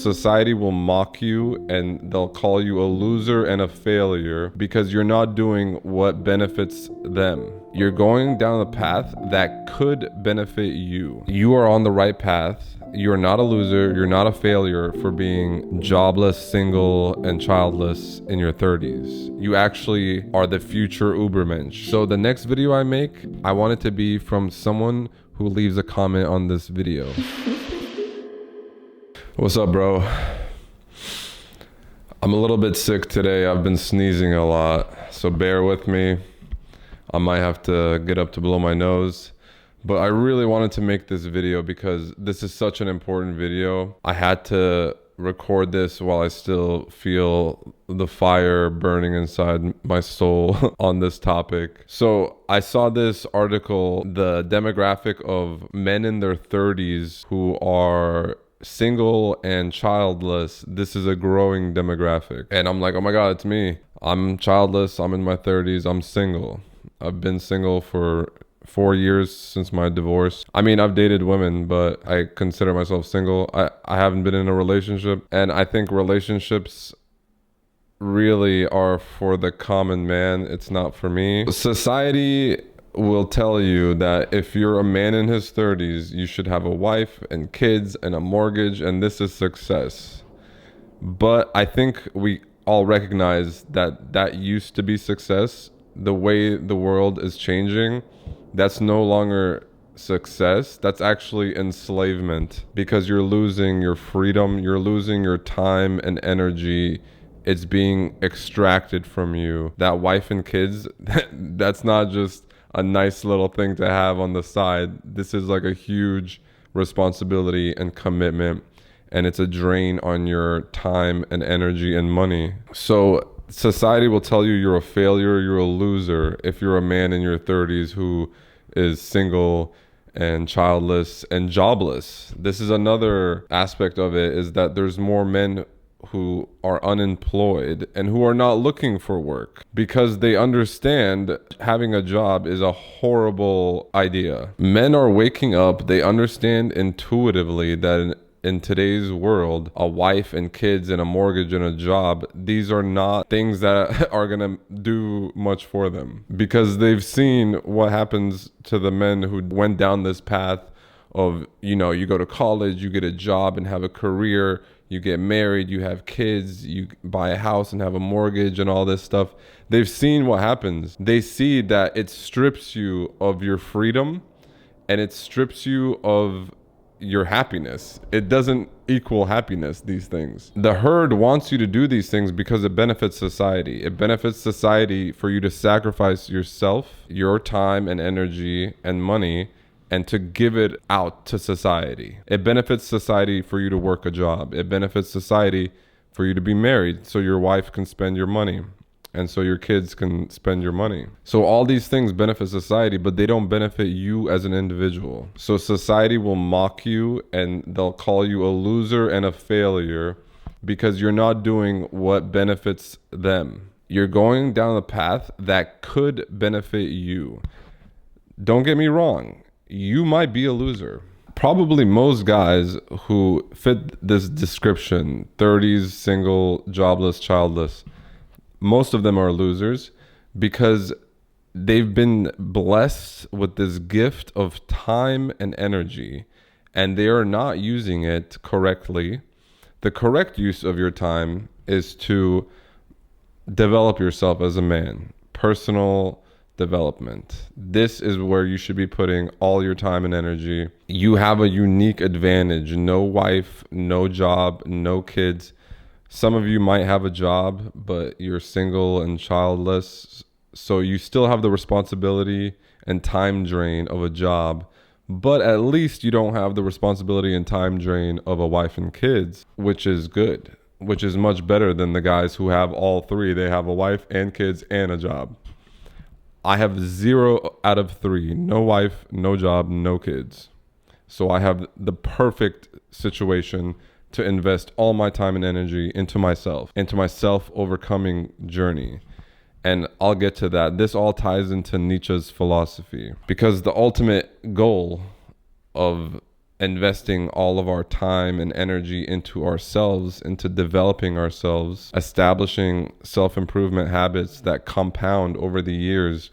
Society will mock you and they'll call you a loser and a failure because you're not doing what benefits them. You're going down a path that could benefit you. You are on the right path. You're not a loser. You're not a failure for being jobless, single, and childless in your 30s. You actually are the future Übermensch. So the next video I make, I want it to be from someone who leaves a comment on this video. What's up, bro? I'm a little bit sick today. I've been sneezing a lot, so bear with me. I might have to get up to blow my nose, but I really wanted to make this video because this is such an important video. I had to record this while I still feel the fire burning inside my soul on this topic. So I saw this article, the demographic of men in their 30s who are single and childless. This is a growing demographic, and I'm like, oh my god, it's me. I'm childless, I'm in my 30s, I'm single. I've been single for 4 years since my divorce. I mean, I've dated women, but I consider myself single. I haven't been in a relationship, and I think relationships really are for the common man. It's not for me. Society will tell you that if you're a man in his 30s, you should have a wife and kids and a mortgage, and this is success. But I think we all recognize that that used to be success. The way the world is changing, that's no longer success. That's actually enslavement, because you're losing your freedom, you're losing your time and energy. It's being extracted from you. That wife and kids, that's not just a nice little thing to have on the side. This is like a huge responsibility and commitment, and it's a drain on your time and energy and money. So society will tell you you're a failure, you're a loser if you're a man in your 30s who is single and childless and jobless. This is another aspect of it, is that there's more men who are unemployed and who are not looking for work because they understand having a job is a horrible idea. Men are waking up. They understand intuitively that in today's world, a wife and kids and a mortgage and a job, these are not things that are going to do much for them, because they've seen what happens to the men who went down this path of, you know, you go to college, you get a job and have a career, you get married, you have kids, you buy a house and have a mortgage and all this stuff. They've seen what happens. They see that it strips you of your freedom and it strips you of your happiness. It doesn't equal happiness, these things. The herd wants you to do these things because it benefits society. It benefits society for you to sacrifice yourself, your time and energy and money, and to give it out to society. It benefits society for you to work a job. It benefits society for you to be married so your wife can spend your money and so your kids can spend your money. So all these things benefit society, but they don't benefit you as an individual. So society will mock you and they'll call you a loser and a failure because you're not doing what benefits them. You're going down a path that could benefit you. Don't get me wrong. You might be a loser. Probably most guys who fit this description, 30s, single, jobless, childless, most of them are losers because they've been blessed with this gift of time and energy, and they are not using it correctly. The correct use of your time is to develop yourself as a man, personal development. This is where you should be putting all your time and energy. You have a unique advantage. No wife, no job, no kids. Some of you might have a job, but you're single and childless. So you still have the responsibility and time drain of a job, but at least you don't have the responsibility and time drain of a wife and kids, which is good, which is much better than the guys who have all three. They have a wife and kids and a job. I have 0 out of 3, no wife, no job, no kids. So I have the perfect situation to invest all my time and energy into my self-overcoming journey. And I'll get to that. This all ties into Nietzsche's philosophy, because the ultimate goal of investing all of our time and energy into ourselves, into developing ourselves, establishing self-improvement habits that compound over the years.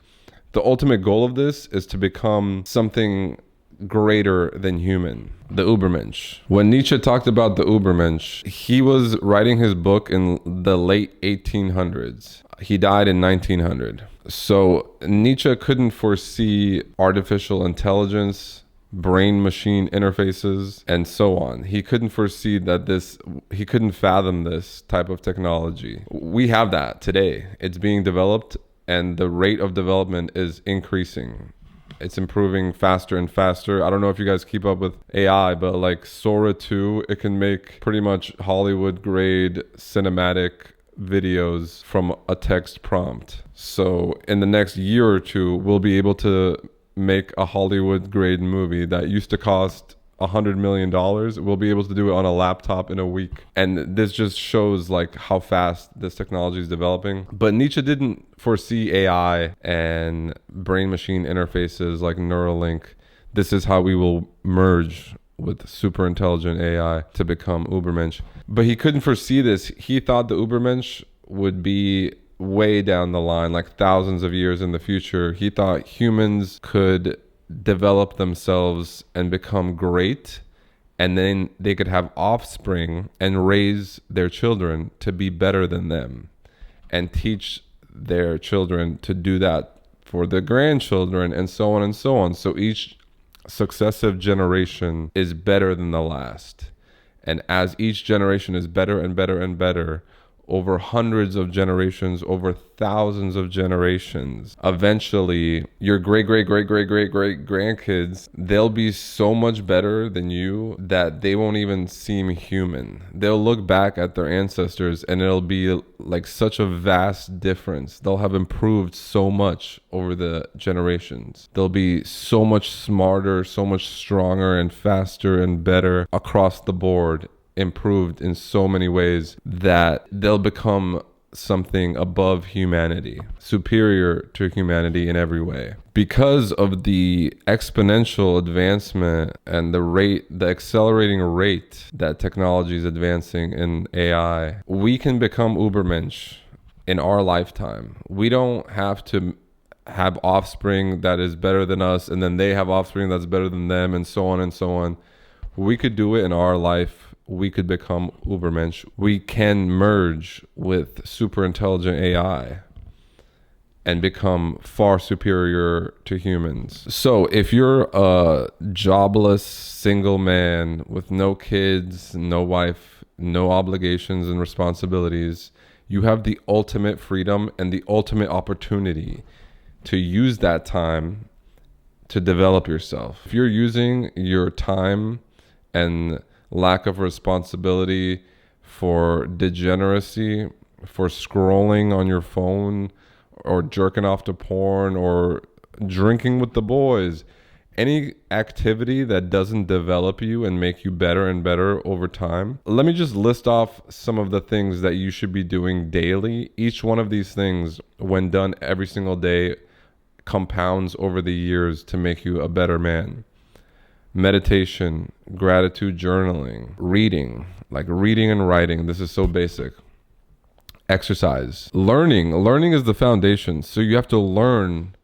The ultimate goal of this is to become something greater than human, the Übermensch. When Nietzsche talked about the Übermensch, he was writing his book in the late 1800s. He died in 1900. So Nietzsche couldn't foresee artificial intelligence, brain-machine interfaces, and so on. He couldn't foresee he couldn't fathom this type of technology. We have that today. It's being developed, and the rate of development is increasing. It's improving faster and faster. I don't know if you guys keep up with AI, but like Sora 2, it can make pretty much Hollywood grade cinematic videos from a text prompt. So in the next year or two, we'll be able to make a Hollywood grade movie that used to cost $100 million. We'll be able to do it on a laptop in a week. And this just shows like how fast this technology is developing. But Nietzsche didn't foresee AI and brain machine interfaces like Neuralink. This is how we will merge with super intelligent AI to become Übermensch. But he couldn't foresee this. He thought the Übermensch would be way down the line, like thousands of years in the future. He thought humans could develop themselves and become great, and then they could have offspring and raise their children to be better than them and teach their children to do that for their grandchildren, and so on and so on. So each successive generation is better than the last. And as each generation is better and better and better, over hundreds of generations, over thousands of generations, eventually your great grandkids, they'll be so much better than you that they won't even seem human. They'll look back at their ancestors and it'll be like such a vast difference. They'll have improved so much over the generations. They'll be so much smarter, so much stronger and faster and better across the board, improved in so many ways that they'll become something above humanity, superior to humanity in every way. Because of the exponential advancement and the accelerating rate that technology is advancing in AI, we can become Übermensch in our lifetime. We don't have to have offspring that is better than us, and then they have offspring that's better than them, and so on and so on. We could do it in our life. We could become Übermensch. We can merge with super intelligent AI and become far superior to humans. So if you're a jobless single man with no kids, no wife, no obligations and responsibilities, you have the ultimate freedom and the ultimate opportunity to use that time to develop yourself. If you're using your time and lack of responsibility for degeneracy, for scrolling on your phone or jerking off to porn or drinking with the boys, any activity that doesn't develop you and make you better and better over time. Let me just list off some of the things that you should be doing daily. Each one of these things, when done every single day, compounds over the years to make you a better man. Meditation, gratitude journaling, reading, like reading and writing. This is so basic. Exercise. Learning is the foundation. So you have to learn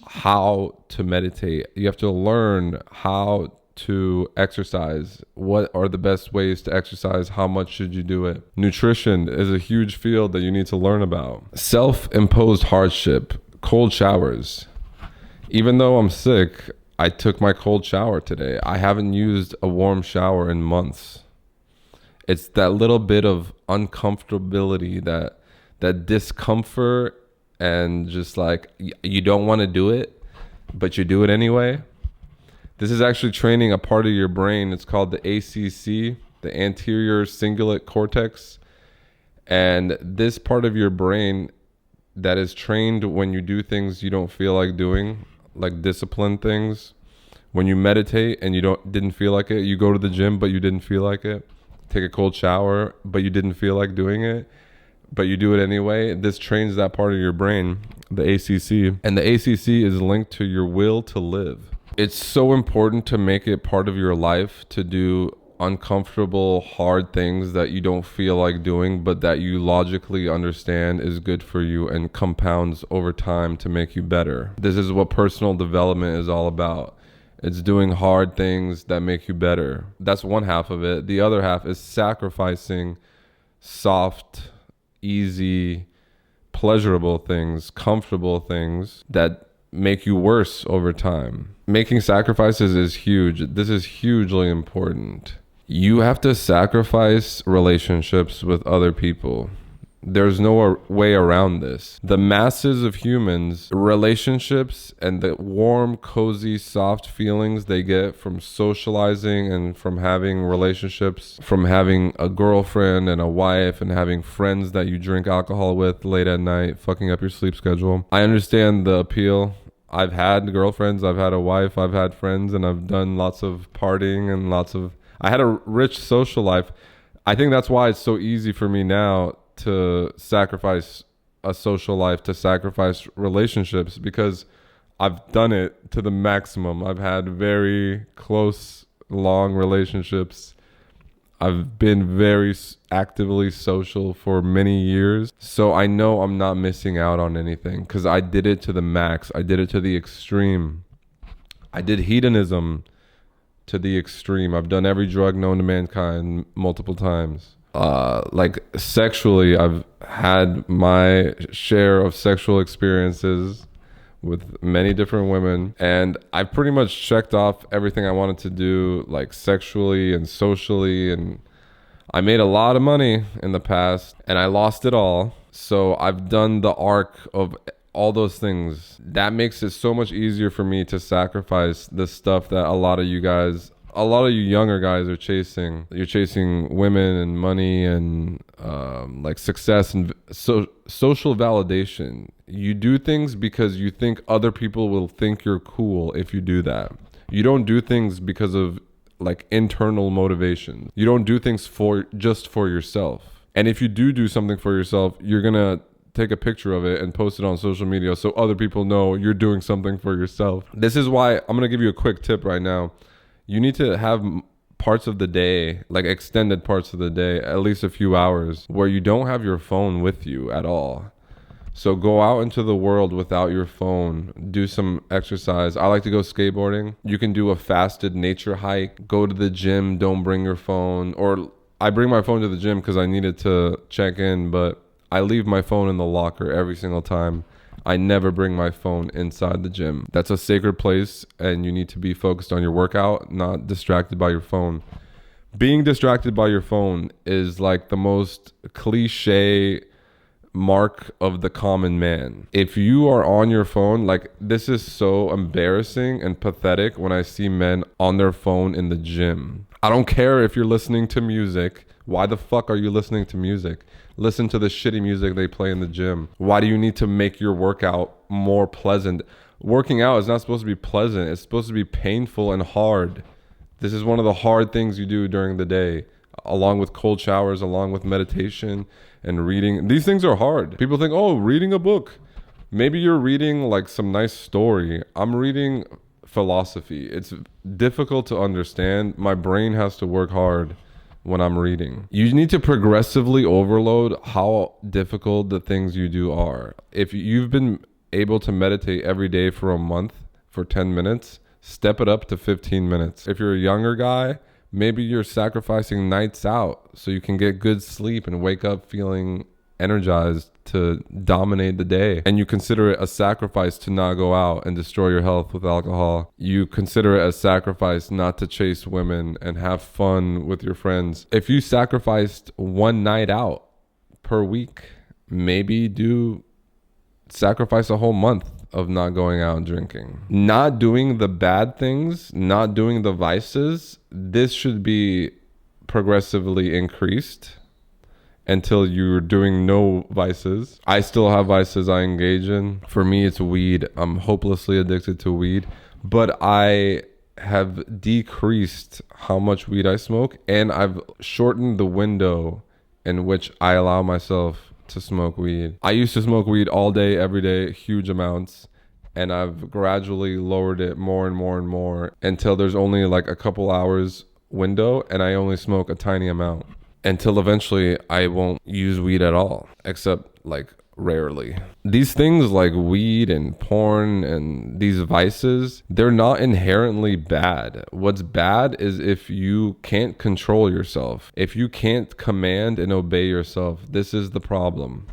how to meditate. You have to learn how to exercise. What are the best ways to exercise? How much should you do it? Nutrition is a huge field that you need to learn about. Self-imposed hardship, cold showers. Even though I'm sick, I took my cold shower today. I haven't used a warm shower in months. It's that little bit of uncomfortability, that discomfort, and just like you don't want to do it, but you do it anyway. This is actually training a part of your brain. It's called the ACC, the anterior cingulate cortex. And this part of your brain that is trained when you do things you don't feel like doing, like disciplined things. When you meditate and you didn't feel like it, you go to the gym but you didn't feel like it, take a cold shower but you didn't feel like doing it, but you do it anyway. This trains that part of your brain, the ACC, and the ACC is linked to your will to live. It's so important to make it part of your life to do uncomfortable, hard things that you don't feel like doing, but that you logically understand is good for you and compounds over time to make you better. This is what personal development is all about. It's doing hard things that make you better. That's one half of it. The other half is sacrificing soft, easy, pleasurable things, comfortable things that make you worse over time. Making sacrifices is huge. This is hugely important. You have to sacrifice relationships with other people. There's no way around this. The masses of humans, relationships and the warm, cozy, soft feelings they get from socializing and from having relationships, from having a girlfriend and a wife and having friends that you drink alcohol with late at night, fucking up your sleep schedule. I understand the appeal. I've had girlfriends, I've had a wife, I've had friends, and I've done lots of partying and I had a rich social life. I think that's why it's so easy for me now to sacrifice a social life, to sacrifice relationships, because I've done it to the maximum. I've had very close, long relationships. I've been very actively social for many years. So I know I'm not missing out on anything because I did it to the max. I did it to the extreme. I did hedonism to the extreme. I've done every drug known to mankind multiple times. Like sexually, I've had my share of sexual experiences with many different women, and I pretty much checked off everything I wanted to do, like sexually and socially, and I made a lot of money in the past and I lost it all. So I've done the arc of all those things. That makes it so much easier for me to sacrifice the stuff that a lot of you younger guys are chasing. You're chasing women and money and like success and social validation. You do things because you think other people will think you're cool if you do that. You don't do things because of like internal motivation. You don't do things just for yourself. And if you do something for yourself, you're gonna take a picture of it and post it on social media so other people know you're doing something for yourself. This is why I'm gonna give you a quick tip right now. You need to have parts of the day, like extended parts of the day, at least a few hours, where you don't have your phone with you at all. So go out into the world without your phone, do some exercise. I like to go skateboarding. You can do a fasted nature hike, go to the gym, don't bring your phone. Or I bring my phone to the gym because I needed to check in, but I leave my phone in the locker every single time. I never bring my phone inside the gym. That's a sacred place and you need to be focused on your workout, not distracted by your phone. Being distracted by your phone is like the most cliche mark of the common man. If you are on your phone, like this is so embarrassing and pathetic when I see men on their phone in the gym. I don't care if you're listening to music. Why the fuck are you listening to music? Listen to the shitty music they play in the gym. Why do you need to make your workout more pleasant? Working out is not supposed to be pleasant. It's supposed to be painful and hard. This is one of the hard things you do during the day, along with cold showers, along with meditation and reading. These things are hard. People think, oh, reading a book. Maybe you're reading like some nice story. I'm reading philosophy. It's difficult to understand. My brain has to work hard when I'm reading. You need to progressively overload how difficult the things you do are. If you've been able to meditate every day for a month for 10 minutes, step it up to 15 minutes. If you're a younger guy, maybe you're sacrificing nights out so you can get good sleep and wake up feeling energized to dominate the day. And you consider it a sacrifice to not go out and destroy your health with alcohol. You consider it a sacrifice not to chase women and have fun with your friends. If you sacrificed one night out per week, maybe do sacrifice a whole month of not going out and drinking. Not doing the bad things, not doing the vices, this should be progressively increased until you're doing no vices. I still have vices I engage in. For me, it's weed. I'm hopelessly addicted to weed, but I have decreased how much weed I smoke, and I've shortened the window in which I allow myself to smoke weed. I used to smoke weed all day, every day, huge amounts, and I've gradually lowered it more and more and more until there's only like a couple hours window and I only smoke a tiny amount, until eventually I won't use weed at all, except like rarely. These things like weed and porn and these vices, they're not inherently bad. What's bad is if you can't control yourself, if you can't command and obey yourself. This is the problem.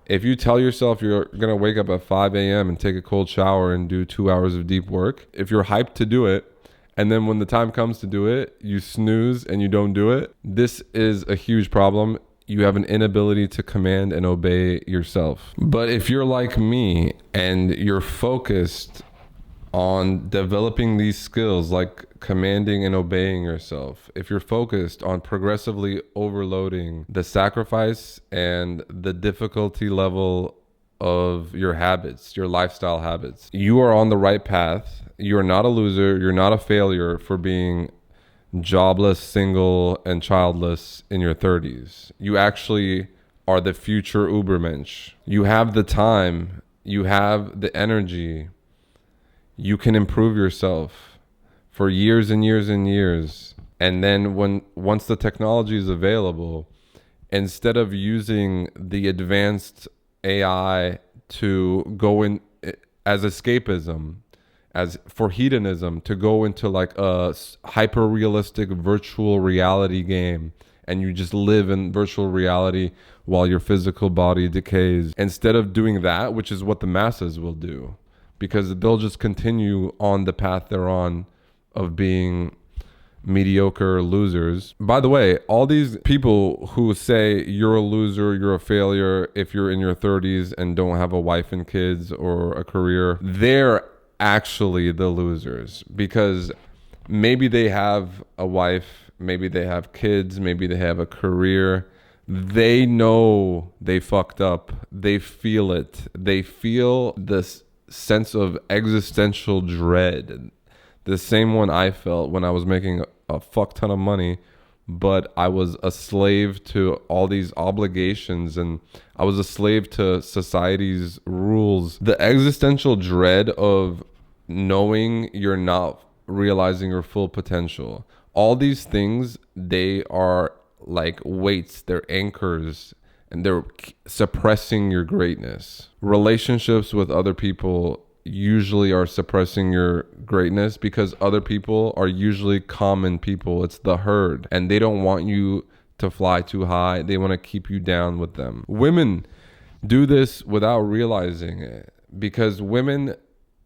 If you tell yourself you're gonna wake up at 5 a.m. and take a cold shower and do 2 hours of deep work, if you're hyped to do it, and then when the time comes to do it, you snooze and you don't do it, this is a huge problem. You have an inability to command and obey yourself. But if you're like me and you're focused on developing these skills like commanding and obeying yourself, if you're focused on progressively overloading the sacrifice and the difficulty level of your habits, your lifestyle habits, you are on the right path. You're not a loser. You're not a failure for being jobless, single, and childless in your 30s. You actually are the future Übermensch. You have the time. You have the energy. You can improve yourself for years and years and years. And then once the technology is available, instead of using the advanced AI to go in as escapism, as for hedonism, to go into like a hyper realistic virtual reality game and you just live in virtual reality while your physical body decays, instead of doing that, which is what the masses will do, because they'll just continue on the path they're on of being mediocre losers. By the way, all these people who say you're a loser, you're a failure if you're in your 30s and don't have a wife and kids or a career, they're actually the losers, because maybe they have a wife, maybe they have kids, maybe they have a career. They know they fucked up. They feel it. They feel this sense of existential dread, the same one I felt when I was making a fuck ton of money, but I was a slave to all these obligations and I was a slave to society's rules. The existential dread of knowing you're not realizing your full potential. All these things, they are like weights, they're anchors, and they're suppressing your greatness. Relationships with other people usually are suppressing your greatness because other people are usually common people. It's the herd, and they don't want you to fly too high. They want to keep you down with them. Women do this without realizing it, because women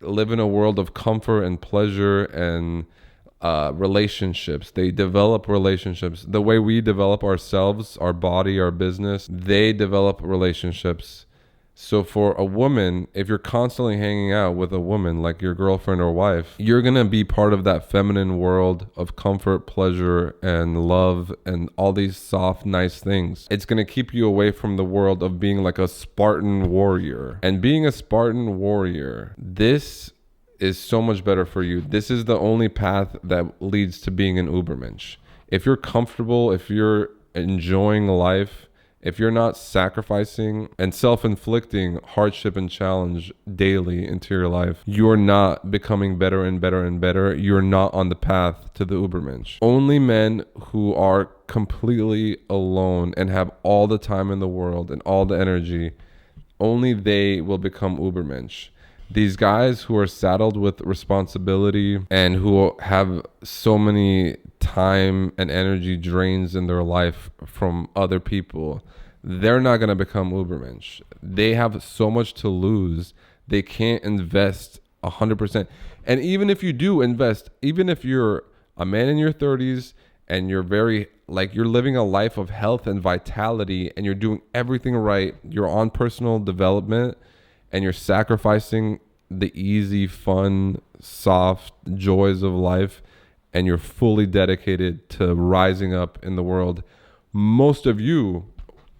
live in a world of comfort and pleasure and relationships. They develop relationships the way we develop ourselves, our body, our business. They develop relationships. So for a woman, if you're constantly hanging out with a woman like your girlfriend or wife, you're going to be part of that feminine world of comfort, pleasure, and love and all these soft, nice things. It's going to keep you away from the world of being like a Spartan warrior. And being a Spartan warrior, this is so much better for you. This is the only path that leads to being an Übermensch. If you're comfortable, if you're enjoying life, if you're not sacrificing and self-inflicting hardship and challenge daily into your life, you're not becoming better and better and better. You're not on the path to the Übermensch. Only men who are completely alone and have all the time in the world and all the energy, only they will become Übermensch. These guys who are saddled with responsibility and who have so many time and energy drains in their life from other people, they're not going to become Übermensch. They have so much to lose. They can't invest 100%. And even if you do invest, even if you're a man in your 30s and you're very, like, you're living a life of health and vitality and you're doing everything right, you're on personal development, and you're sacrificing the easy, fun, soft joys of life, and you're fully dedicated to rising up in the world, most of you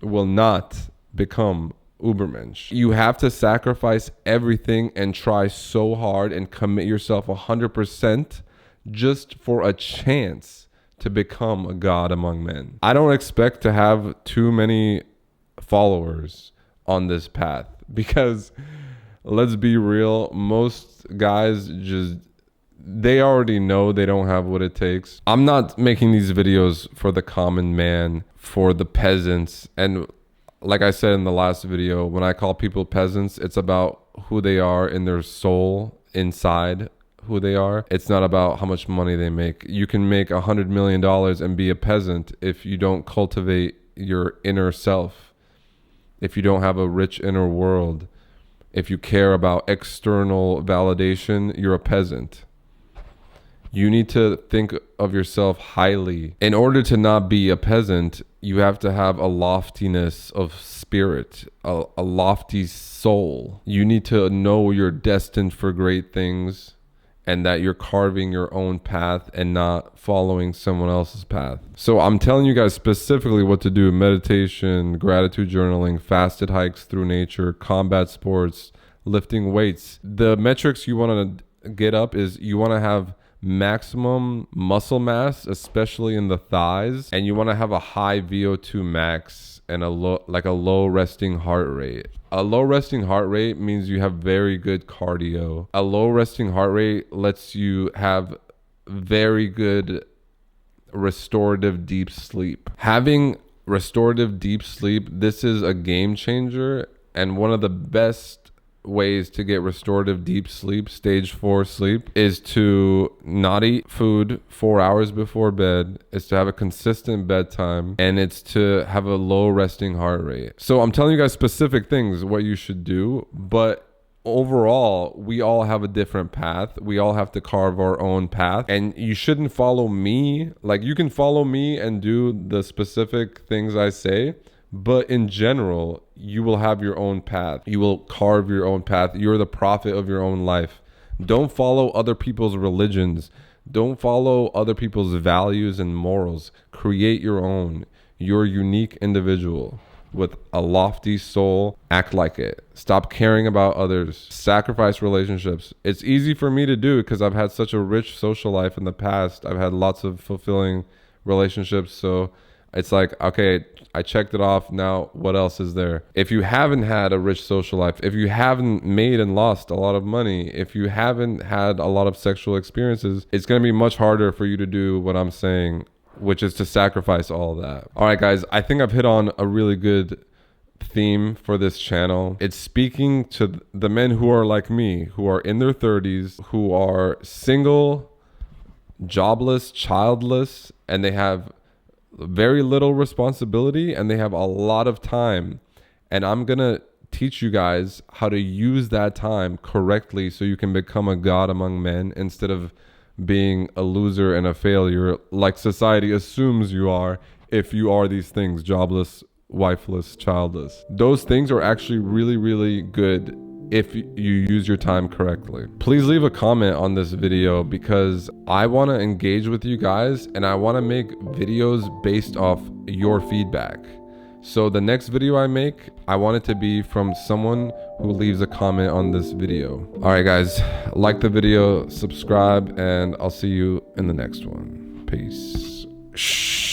will not become Übermensch. You have to sacrifice everything and try so hard and commit yourself 100% just for a chance to become a god among men. I don't expect to have too many followers on this path, because let's be real. Most guys they already know they don't have what it takes. I'm not making these videos for the common man, for the peasants. And like I said in the last video, when I call people peasants, it's about who they are in their soul, inside who they are. It's not about how much money they make. You can make $100 million and be a peasant if you don't cultivate your inner self, if you don't have a rich inner world, if you care about external validation, you're a peasant. You need to think of yourself highly. In order to not be a peasant, you have to have a loftiness of spirit, a lofty soul. You need to know you're destined for great things and that you're carving your own path and not following someone else's path. So I'm telling you guys specifically what to do: meditation, gratitude journaling, fasted hikes through nature, combat sports, lifting weights. The metrics you want to get up is you want to have maximum muscle mass, especially in the thighs, and you want to have a high VO2 max and a low resting heart rate. A low resting heart rate means you have very good cardio. A low resting heart rate lets you have very good restorative deep sleep. Having restorative deep sleep, this is a game changer, and one of the best ways to get restorative deep sleep, stage 4 sleep, is to not eat food 4 hours before bed, is to have a consistent bedtime, and it's to have a low resting heart rate. So I'm telling you guys specific things what you should do, but overall, we all have a different path. We all have to carve our own path, and you shouldn't follow me. Like, you can follow me and do the specific things I say, but in general, you will have your own path. You will carve your own path. You're the prophet of your own life. Don't follow other people's religions. Don't follow other people's values and morals. Create your own. You're a unique individual with a lofty soul. Act like it. Stop caring about others. Sacrifice relationships. It's easy for me to do because I've had such a rich social life in the past. I've had lots of fulfilling relationships. So it's like, okay, I checked it off. Now, what else is there? If you haven't had a rich social life, if you haven't made and lost a lot of money, if you haven't had a lot of sexual experiences, it's going to be much harder for you to do what I'm saying, which is to sacrifice all of that. All right, guys, I think I've hit on a really good theme for this channel. It's speaking to the men who are like me, who are in their 30s, who are single, jobless, childless, and they have very little responsibility and they have a lot of time. And I'm gonna teach you guys how to use that time correctly so you can become a god among men instead of being a loser and a failure like society assumes you are if you are these things: jobless, wifeless, childless. Those things are actually really, really good if you use your time correctly. Please leave a comment on this video because I want to engage with you guys and I want to make videos based off your feedback. So the next video I make, I want it to be from someone who leaves a comment on this video. All right, guys, like the video, subscribe, and I'll see you in the next one. Peace. Shh.